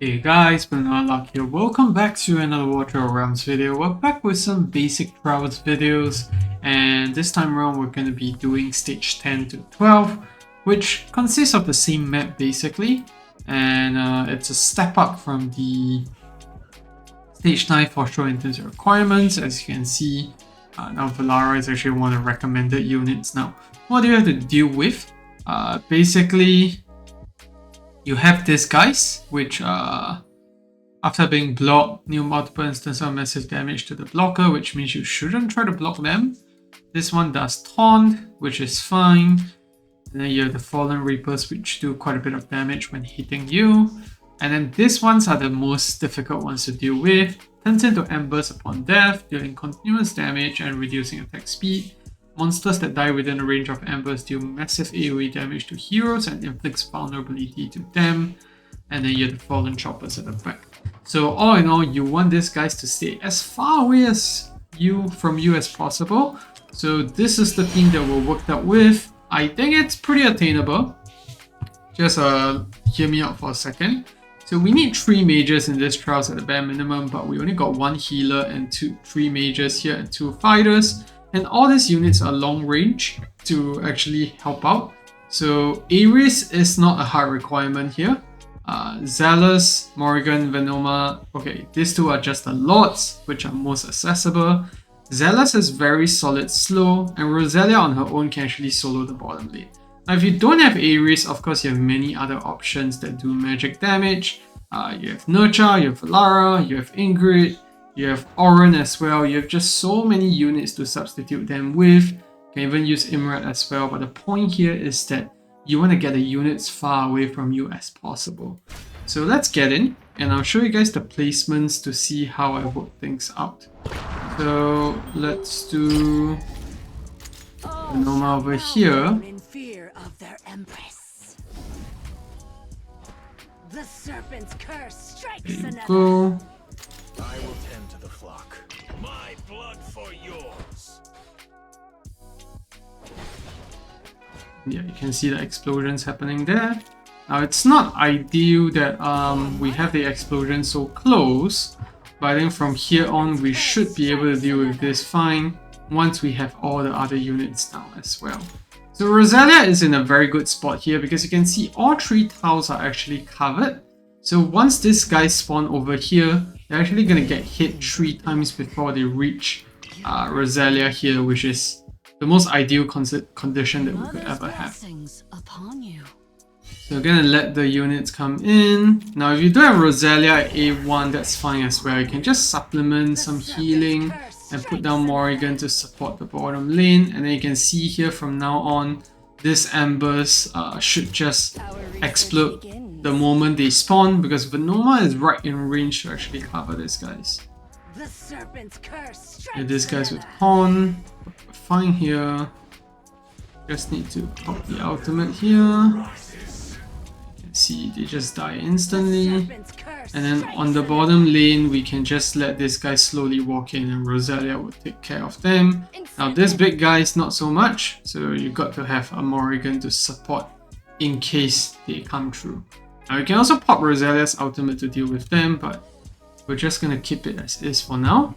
Hey guys, Luck here. Welcome back to another Water Realms video. We're back with some basic Trials videos, and this time around we're going to be doing stage 10 to 12, which consists of the same map basically, and it's a step up from the stage 9 for sure in terms of requirements. As you can see, now Valara is actually one of the recommended units. Now, what do you have to deal with? Basically, you have these guys, which after being blocked, deal multiple instances of massive damage to the blocker, which means you shouldn't try to block them. This one does taunt, which is fine. And then you have the Fallen Reapers, which do quite a bit of damage when hitting you. And then these ones are the most difficult ones to deal with. Turns into embers upon death, dealing continuous damage and reducing attack speed. Monsters that die within the range of embers deal massive AoE damage to heroes and inflicts vulnerability to them. And then you have the Fallen Choppers at the back. So all in all, you want these guys to stay as far away from you as possible. So this is the team that we're worked out with. I think it's pretty attainable. Just hear me out for a second. So we need 3 mages in this trials at the bare minimum, but we only got 1 healer and 3 mages here and 2 fighters. And all these units are long range to actually help out. So Ares is not a hard requirement here. Zealous, Morrigan, Venoma, okay, these 2 are just the Lords, which are most accessible. Zealous is very solid slow, and Rosalia on her own can actually solo the bottom lane. Now if you don't have Ares, of course you have many other options that do magic damage. You have Nurture, you have Valara, you have Ingrid, you have Oren as well. You have just so many units to substitute them with. You can even use Imrat as well, but the point here is that you want to get the units far away from you as possible. So let's get in, and I'll show you guys the placements to see how I work things out. So let's do Venoma over here. The serpent's curse strikes There you another. go. I will tend to the flock. My blood for yours. Yeah, you can see the explosions happening there. Now it's not ideal that we have the explosion so close, but I think from here on we should be able to deal with this fine once we have all the other units now as well. So Rosalia is in a very good spot here because you can see all 3 tiles are actually covered. So once these guys spawn over here, they're actually going to get hit 3 times before they reach Rosalia here, which is the most ideal condition that we could ever have. So we're going to let the units come in. Now if you don't have Rosalia at A1, that's fine as well. You can just supplement some healing and put down Morrigan to support the bottom lane. And then you can see here from now on, these embers should just explode the moment they spawn, because Venoma is right in range to actually cover these guys. And these guys with Horn, fine here. Just need to pop the ultimate here. You can see they just die instantly. And then on the bottom lane, we can just let this guy slowly walk in and Rosalia will take care of them. Now this big guy is not so much, so you got to have a Morrigan to support in case they come through. Now you can also pop Rosalia's ultimate to deal with them, but we're just gonna keep it as is for now.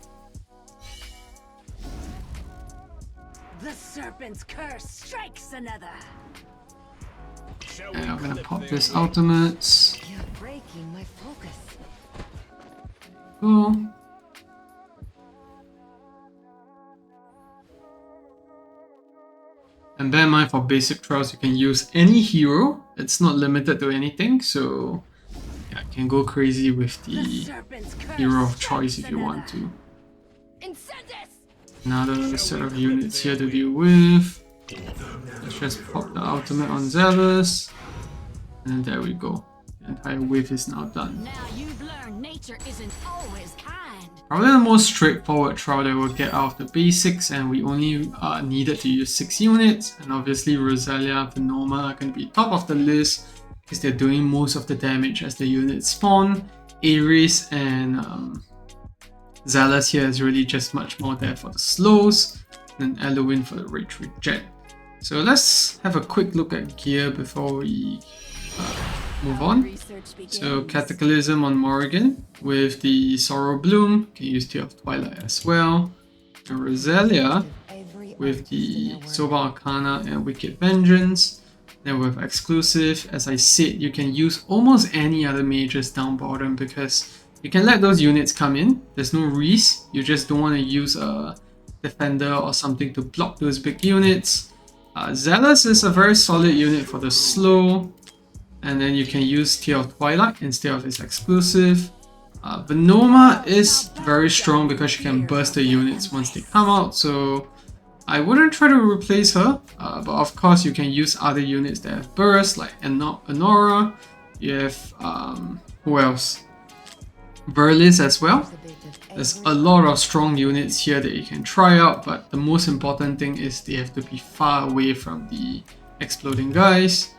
The serpent's curse strikes another. And I'm gonna pop this ultimates. You're breaking my focus. Go. And bear in mind, for basic trials you can use any hero. It's not limited to anything, so yeah, you can go crazy with the hero of choice if you want to. Another set of units here to deal with. Let's just pop the ultimate on Zealous. And there we go. The entire wave is now done. Now you've learned nature isn't always kind. Probably the most straightforward trial that we'll get out of the basics, and we only needed to use 6 units. And obviously Rosalia, Venoma are going to be top of the list because they're doing most of the damage as the units spawn. Ares and Zealous here is really just much more there for the slows, and Eloin for the rage reject. So let's have a quick look at gear before we move on. search begins. So Cataclysm on Morrigan with the Sorrow Bloom. Can use Tear of Twilight as well. And Roselia with the Soba Arcana and Wicked Vengeance. Then with exclusive, as I said, you can use almost any other mages down bottom because you can let those units come in. There's no risk. You just don't want to use a defender or something to block those big units. Zealous is a very solid unit for the slow. And then you can use Tear of Twilight instead of its exclusive. Venoma is very strong because she can burst the units once they come out. So I wouldn't try to replace her, but of course you can use other units that have burst, like Anora. You have, who else? Verlis as well. There's a lot of strong units here that you can try out, but the most important thing is they have to be far away from the exploding guys.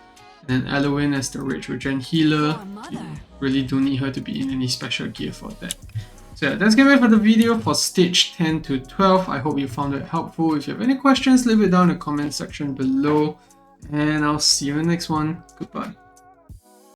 And then Elowen as the Rage Regen healer. You really don't need her to be in any special gear for that. So yeah, that's it for the video for stage 10 to 12. I hope you found it helpful. If you have any questions, leave it down in the comment section below. And I'll see you in the next one. Goodbye.